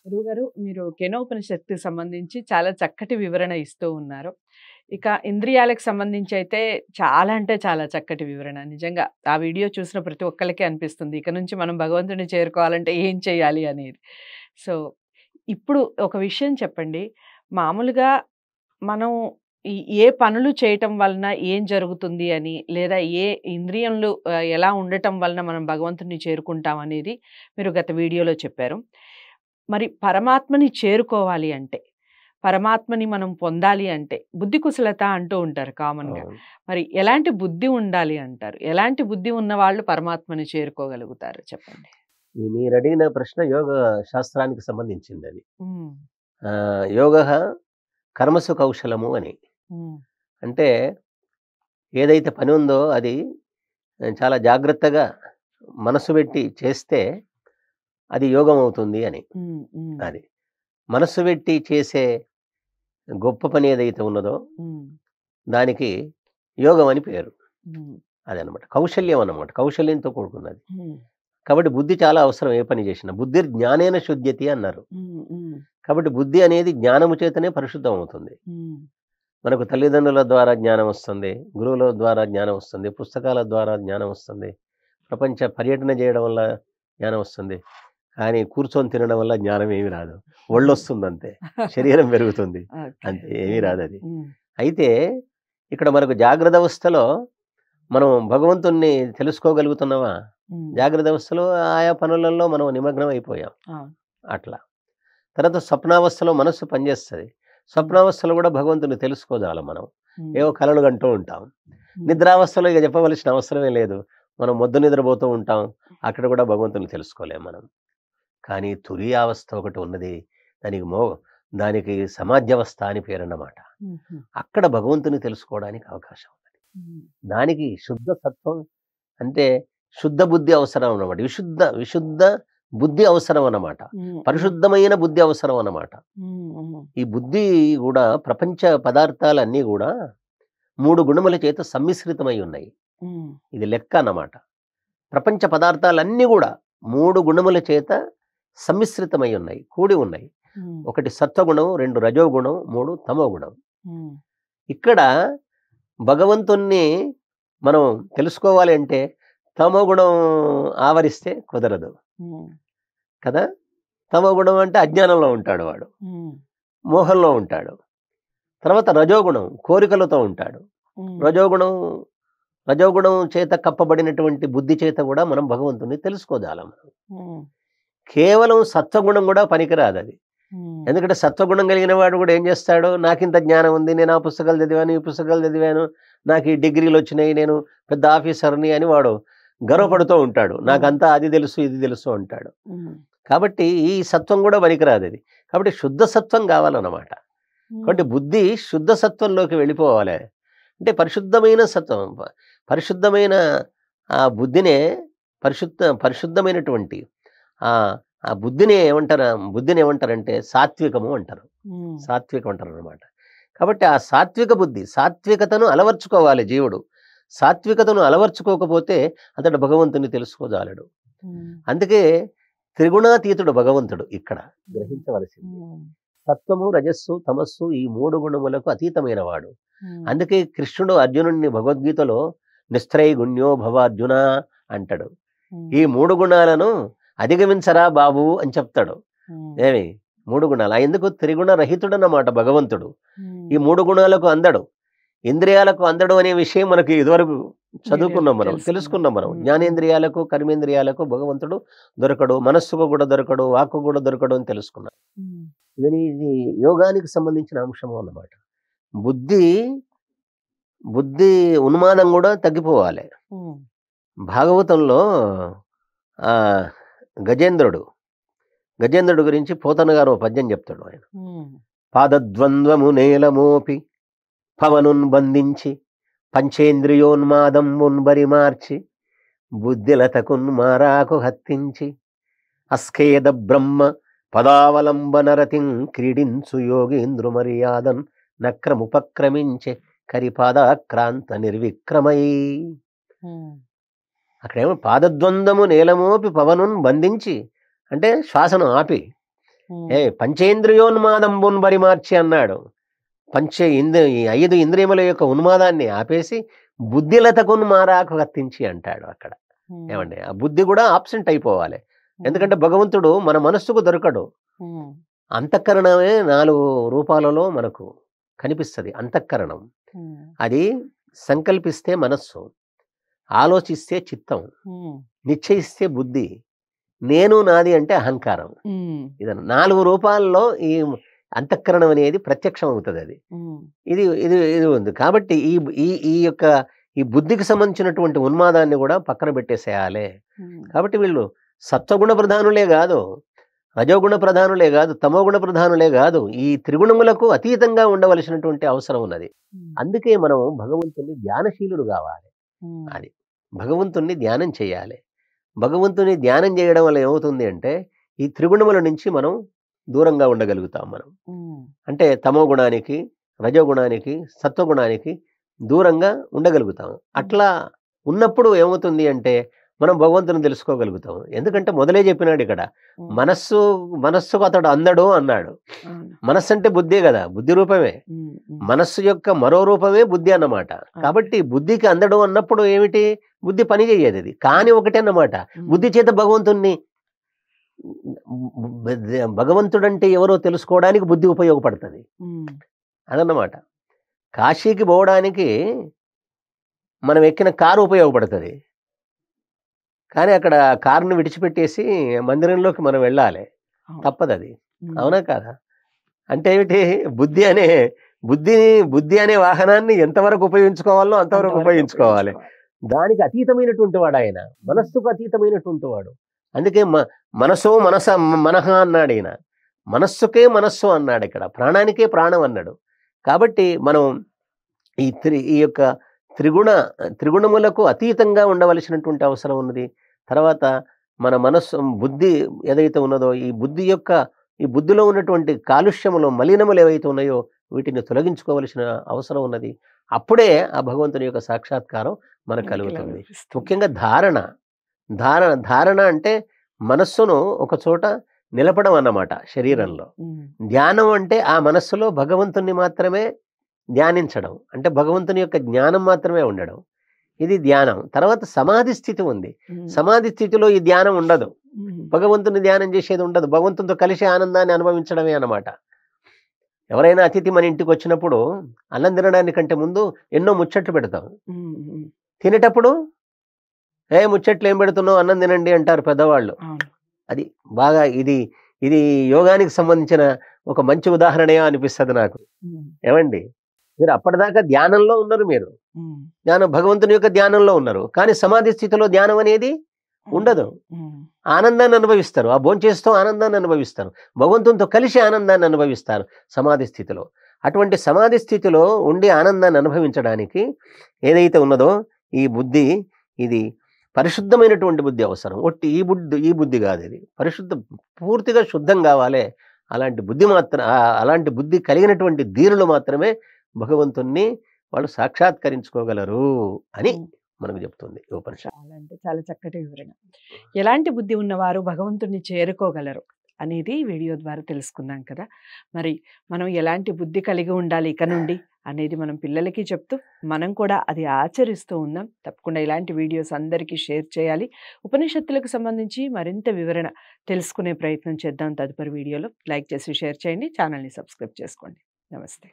గురువుగారు మీరు కేనోపనిషత్తుకి సంబంధించి చాలా చక్కటి వివరణ ఇస్తూ ఉన్నారు. ఇక ఇంద్రియాలకు సంబంధించి అయితే చాలా అంటే చాలా చక్కటి వివరణ. నిజంగా ఆ వీడియో చూసిన ప్రతి ఒక్కళ్ళకి అనిపిస్తుంది. ఇక నుంచి మనం భగవంతుడిని చేరుకోవాలంటే ఏం చేయాలి అనేది. సో, ఇప్పుడు ఒక విషయం చెప్పండి. మామూలుగా మనం ఈ ఏ పనులు చేయటం వలన ఏం జరుగుతుంది అని, లేదా ఏ ఇంద్రియంలు ఎలా ఉండటం వలన మనం భగవంతుడిని చేరుకుంటాం అనేది మీరు గత వీడియోలో చెప్పారు. మరి పరమాత్మని చేరుకోవాలి అంటే, పరమాత్మని మనం పొందాలి అంటే, బుద్ధి కుశలత అంటూ ఉంటారు కామన్‌గా. అవును. మరి ఎలాంటి బుద్ధి ఉండాలి అంటారు? ఎలాంటి బుద్ధి ఉన్నవాళ్ళు పరమాత్మని చేరుకోగలుగుతారు చెప్పండి? మీరడిగిన ప్రశ్న యోగ శాస్త్రానికి సంబంధించిందది. హ్మ్. యోగః కర్మసు కౌశలము అని. హ్మ్. అంటే ఏదైతే పని ఉందో అది చాలా జాగ్రత్తగా మనసు పెట్టి చేస్తే అది యోగం అవుతుంది అని. హ్మ్. హ్మ్. అది. మనస్సు పెట్టి చేసే గొప్ప పని ఏదైతే ఉన్నదో హ్మ్. దానికి యోగం అని పేరు. హ్మ్. అదనమాట. కౌశల్యం అన్నమాట. కౌశల్యంతో కూడుకున్నది. హ్మ్. కాబట్టి బుద్ధి చాలా అవసరం ఏ పని చేసినా. బుద్ధిర్జ్ఞానేన శుద్ధ్యతి అన్నారు. హ్మ్. హ్మ్. కాబట్టి బుద్ధి అనేది జ్ఞానము చేతనే పరిశుద్ధం అవుతుంది. హ్మ్. మనకు తల్లిదండ్రుల ద్వారా జ్ఞానం వస్తుంది. గురువుల ద్వారా జ్ఞానం వస్తుంది. పుస్తకాల ద్వారా జ్ఞానం వస్తుంది. ప్రపంచ పర్యటన చేయడం వల్ల జ్ఞానం వస్తుంది. కానీ కూర్చొని తినడం వల్ల జ్ఞానం ఏమి రాదు. ఒళ్ళొస్తుందంతే. శరీరం పెరుగుతుంది. ఓకే. అంతే. ఏమీ హ్మ్. రాదది. హ్మ్. అయితే ఇక్కడ మనకు జాగ్రత్త అవస్థలో మనం భగవంతుణ్ణి తెలుసుకోగలుగుతున్నామా? హ్మ్. జాగ్రత్త అవస్థలో ఆయా పనులలో మనం నిమగ్నం అయిపోయాం. అవును. అట్లా. తర్వాత స్వప్నావస్థలో మనస్సు పనిచేస్తది. హ్మ్. స్వప్నావస్థలో గూడా భగవంతుడిని తెలుసుకోజాలం మనం. హ్మ్. ఏవో కలలు కంటూ ఉంటాం. హ్మ్. నిద్రావస్థలో ఇక చెప్పవలసిన అవసరమే లేదు. మనం మొద్దు నిద్రపోతూ ఉంటాం. అక్కడ గూడా భగవంతుడిని తెలుసుకోలేం మనం. కానీ తురీయావస్థ ఒకటి ఉన్నది. దానికి దానికి సమాధ్యవస్థ అని పేరన్నమాట. హుహు. అక్కడ భగవంతుని తెలుసుకోవడానికి అవకాశం ఉన్నది. హ్మ్. దానికి శుద్ధ సత్వం అంటే శుద్ధ బుద్ధి అవసరం అన్నమాట. విశుద్ధ బుద్ధి అవసరం అన్నమాట. హ్మ్. హ్మ్. పరిశుద్ధమైన బుద్ధి అవసరం అన్నమాట. హ్మ్. హ్మ్. ఈ బుద్ధి గూడా ప్రపంచ పదార్థాలన్నీ గూడా 3 గుణముల చేత సమ్మిశ్రితమై ఉన్నాయి. హ్మ్. ఇది లెక్క అన్నమాట. ప్రపంచ పదార్థాలన్నీ గూడా 3 గుణముల చేత సమ్మిశ్రితమై ఉన్నాయి. కూడి ఉన్నాయి. హ్మ్. 1 సత్వగుణం, 2 రజోగుణం, 3 తమోగుణం. హ్మ్. ఇక్కడ భగవంతుణ్ణి మనం తెలుసుకోవాలి అంటే తమోగుణం ఆవరిస్తే కుదరదు హ్మ్. కదా! తమోగుణం అంటే అజ్ఞానంలో ఉంటాడు వాడు. హ్మ్. మోహంలో ఉంటాడు. తర్వాత రజోగుణం కోరికలతో ఉంటాడు. హ్మ్. రజోగుణం రజోగుణం చేత కప్పబడినటువంటి బుద్ధి చేత గూడా మనం భగవంతుడిని తెలుసుకోజాలం. హ్మ్. కేవలం సత్వగుణం గూడా పనికిరాదది. హ్మ్. ఎందుకంటే సత్వగుణం కలిగిన వాడు గూడా ఏం జేస్తాడు? నాకింత జ్ఞానం ఉంది. నేను ఆ పుస్తకాలు చదివాను, ఈ పుస్తకాలు చదివాను. నాకు ఈ డిగ్రీలొచ్చినాయి. నేను పెద్ద ఆఫీసర్‌ని అని వాడు హ్మ్. గర్వపడుతూ ఉంటాడు. హ్మ్. నాకంతా అది తెలుసు, ఇది తెలుసు అంటాడు. హ్మ్. కాబట్టి ఈ సత్వం గూడా పనికిరాదది. కాబట్టి శుద్ధ సత్వం గావాలన్నమాట. కాబట్టి హ్మ్. బుద్ధి శుద్ధ సత్వంలోకి వెళ్ళిపోవాలి. అంటే పరిశుద్ధమైన సత్వం. పరిశుద్ధమైన ఆ బుద్ధినే పరిశుద్ధమైనటువంటి ఆహ్, ఆ బుద్ధిని ఏమంటారంటే సాత్వికము అంటారు. హ్మ్. సాత్వికం అంటారనమాట. కాబట్టి ఆ సాత్విక బుద్ధి, సాత్వికతను అలవర్చుకోవాలి జీవుడు. సాత్వికతను అలవర్చుకోకపోతే అతడు భగవంతుని తెలుసుకోజాలడు. హ్మ్. అందుకే త్రిగుణాతీతుడు భగవంతుడు ఇక్కడ హ్మ్. గ్రహించవలసింది. హ్మ్. సత్వము, రజస్సు, తమస్సు ఈ 3 గుణములకు అతీతమైన వాడు. హ్మ్. అందుకే కృష్ణుడు అర్జునుడిని భగవద్గీతలో నిస్త్రైగుణ్యో భవ అర్జున అంటాడు. హ్మ్. ఈ 3 గుణాలను అధిగమించరా బాబు అని చెప్తాడు. హ్మ్. ఏమి 3 గుణాలు. ఎందుకు త్రిగుణ రహితుడన్నమాట భగవంతుడు. ఈ హ్మ్. 3 గుణాలకు అందడు. ఇంద్రియాలకు అందడు అనే విషయం మనకి ఇదివరకు వీడియోలో చదువుకున్నాం మనం. తెలుసుకున్నాం. తెలుసుకున్నాం మనం. హ్మ్. హ్మ్. జ్ఞానేంద్రియాలకు, కర్మేంద్రియాలకు భగవంతుడు దొరకడు. మనస్సుకు కూడా దొరకడు. వాక్కు కూడా దొరకడు అని తెలుసుకున్నాం. హ్మ్. ఇది యోగానికి సంబంధించిన అంశము అన్నమాట. బుద్ధి, బుద్ధి ఉన్మాదం గూడా తగ్గిపోవాలి. హ్మ్. భాగవతంలో ఆహ్, గజేంద్రుడు, గజేంద్రుడు గురించి పోతన గారు ఓ పద్యం చెప్తాడు ఆయన. హ్మ్. పాదద్వంద్వము నేలమోపి పవనున్ బంధించి పంచేంద్రియోన్మాదంబున్ బరిమార్చి బుద్ధిలతకున్ మారాకు హత్తించి అస్కేద బ్రహ్మ పదావలంబనరతిం క్రీడించు యోగేంద్రు మర్యాదన్ నక్రముపక్రమించే కరిపాదాక్రాంత నిర్విక్రమై. హ్మ్. అక్కడేమో పాదద్వంద్వము నేలమోపి పవనున్ బంధించి అంటే శ్వాసను ఆపి పంచేంద్రియోన్మాదంబున్ పరిమార్చి అన్నాడు. ఈ 5 ఇంద్రియముల యొక్క ఉన్మాదాన్ని ఆపేసి బుద్ధిలతకున్ మారాకు కత్తించి అంటాడు అక్కడ. ఏమండి, ఆ బుద్ధి కూడా ఆబ్సెంట్ అయిపోవాలి. ఎందుకంటే భగవంతుడు మన మనస్సుకు దొరకడు. అంతఃకరణమే 4 రూపాలలో మనకు కనిపిస్తుంది. అంతఃకరణం అది సంకల్పిస్తే మనస్సు, ఆలోచిస్తే చిత్తం, నిశ్చయిస్తే బుద్ధి, నేను నాది అంటే అహంకారం. ఇదన్న 4 రూపాల్లో ఈ అంతఃకరణం అనేది ప్రత్యక్షం అవుతుంది. అది ఇది ఇది ఇది ఉంది. కాబట్టి ఈ బుద్ధికి సంబంధించినటువంటి ఉన్మాదాన్ని కూడా పక్కన పెట్టేసేయాలి. కాబట్టి వీళ్ళు సత్వగుణ ప్రధానులే కాదు, రజోగుణ ప్రధానులే కాదు, తమోగుణ ప్రధానులే కాదు, ఈ త్రిగుణములకు అతీతంగా ఉండవలసినటువంటి అవసరం ఉన్నది. అందుకే మనం భగవంతుని ధ్యానశీలుడు కావాలి. అది భగవంతుణ్ణి ధ్యానం చేయాలి. భగవంతుని ధ్యానం చేయడం వల్ల ఏమవుతుంది అంటే ఈ త్రిగుణముల నుంచి మనం దూరంగా ఉండగలుగుతాం. మనం అంటే తమో గుణానికి, రజోగుణానికి, సత్వగుణానికి దూరంగా ఉండగలుగుతాం. అట్లా ఉన్నప్పుడు ఏమవుతుంది అంటే మనం భగవంతుని తెలుసుకోగలుగుతాం. ఎందుకంటే మొదలే చెప్పినాడు ఇక్కడ, మనస్సుకు అతడు అందడు అన్నాడు. మనస్సు అంటే బుద్ధే కదా, బుద్ధి రూపమే. మనస్సు యొక్క మరో రూపమే బుద్ధి అన్నమాట. కాబట్టి బుద్ధికి అందడు అన్నప్పుడు ఏమిటి, బుద్ధి పని చేయదు. అది కానీ ఒకటే అన్నమాట, బుద్ధి చేత భగవంతుడంటే ఎవరో తెలుసుకోవడానికి బుద్ధి ఉపయోగపడుతుంది అదన్నమాట. కాశీకి పోవడానికి మనం ఎక్కిన కారు ఉపయోగపడుతుంది, కానీ అక్కడ కారును విడిచిపెట్టేసి మందిరంలోకి మనం వెళ్ళాలి, తప్పదు. అది అవునా కాదా? అంటే ఏమిటి, బుద్ధి అనే వాహనాన్ని ఎంతవరకు ఉపయోగించుకోవాలో అంతవరకు ఉపయోగించుకోవాలి. దానికి అతీతమైనటువంటి వాడు ఆయన, మనస్సుకు అతీతమైనటువంటి వాడు. అందుకే మనహ అన్నాడు ఈయన. మనస్సుకే మనస్సు అన్నాడు ఇక్కడ, ప్రాణానికే ప్రాణం అన్నాడు. కాబట్టి మనం ఈ యొక్క త్రిగుణములకు అతీతంగా ఉండవలసినటువంటి అవసరం ఉన్నది. తర్వాత మన బుద్ధి ఏదైతే ఉన్నదో ఈ బుద్ధిలో ఉన్నటువంటి కాలుష్యములు, మలినములు ఏవైతే ఉన్నాయో వీటిని తొలగించుకోవలసిన అవసరం ఉన్నది. అప్పుడే ఆ భగవంతుని యొక్క సాక్షాత్కారం మనకు కలుగుతుంది. ముఖ్యంగా ధారణ అంటే మనస్సును ఒక చోట నిలపడం అన్నమాట శరీరంలో. ధ్యానం అంటే ఆ మనస్సులో భగవంతుని మాత్రమే ధ్యానించడం, అంటే భగవంతుని యొక్క జ్ఞానం మాత్రమే ఉండడం, ఇది ధ్యానం. తర్వాత సమాధి స్థితి ఉంది. సమాధి స్థితిలో ఈ ధ్యానం ఉండదు, భగవంతుని ధ్యానం చేసేది ఉండదు, భగవంతునితో కలిసి ఆనందాన్ని అనుభవించడమే అన్నమాట. ఎవరైనా అతిథి మన ఇంటికి వచ్చినప్పుడు అన్నం తినడానికంటే ముందు ఎన్నో ముచ్చట్లు పెడతాం. తినేటప్పుడు ముచ్చట్లు ఏం పెడుతున్నావు, అన్నం తినండి అంటారు పెద్దవాళ్ళు. అది బాగా ఇది యోగానికి సంబంధించిన ఒక మంచి ఉదాహరణగా అనిపిస్తుంది నాకు. ఏమండి, మీరు అప్పటిదాకా ధ్యానంలో ఉన్నారు, మీరు భగవంతుని యొక్క ధ్యానంలో ఉన్నారు, కానీ సమాధి స్థితిలో ధ్యానం అనేది ఉండదు. ఆనందాన్ని అనుభవిస్తారు, ఆ భోంచేస్తూ ఆనందాన్ని అనుభవిస్తారు, భగవంతునితో కలిసి ఆనందాన్ని అనుభవిస్తారు సమాధి స్థితిలో. అటువంటి సమాధి స్థితిలో ఉండి ఆనందాన్ని అనుభవించడానికి ఏదైతే ఉన్నదో ఈ బుద్ధి, ఇది పరిశుద్ధమైనటువంటి బుద్ధి అవసరం. ఒట్టి ఈ బుద్ధి కాదు, ఇది పూర్తిగా శుద్ధం కావాలి. అలాంటి బుద్ధి కలిగినటువంటి ధీరులు మాత్రమే భగవంతుణ్ణి వాళ్ళు సాక్షాత్కరించుకోగలరు అని మనకు చెప్తుంది ఉపనిషత్తు. చాలా అంటే చాలా చక్కటి వివరణ. ఎలాంటి బుద్ధి ఉన్నవారు భగవంతుణ్ణి చేరుకోగలరు అనేది వీడియో ద్వారా తెలుసుకున్నాం కదా. మరి మనం ఎలాంటి బుద్ధి కలిగి ఉండాలి ఇక నుండి అనేది మనం పిల్లలకి చెప్తూ మనం కూడా అది ఆచరిస్తూ ఉన్నాం. తప్పకుండా ఇలాంటి వీడియోస్ అందరికీ షేర్ చేయాలి. ఉపనిషత్తులకు సంబంధించి మరింత వివరణ తెలుసుకునే ప్రయత్నం చేద్దాం తదుపరి వీడియోలో. లైక్ చేసి షేర్ చేయండి, ఛానల్ని సబ్స్క్రైబ్ చేసుకోండి. నమస్తే.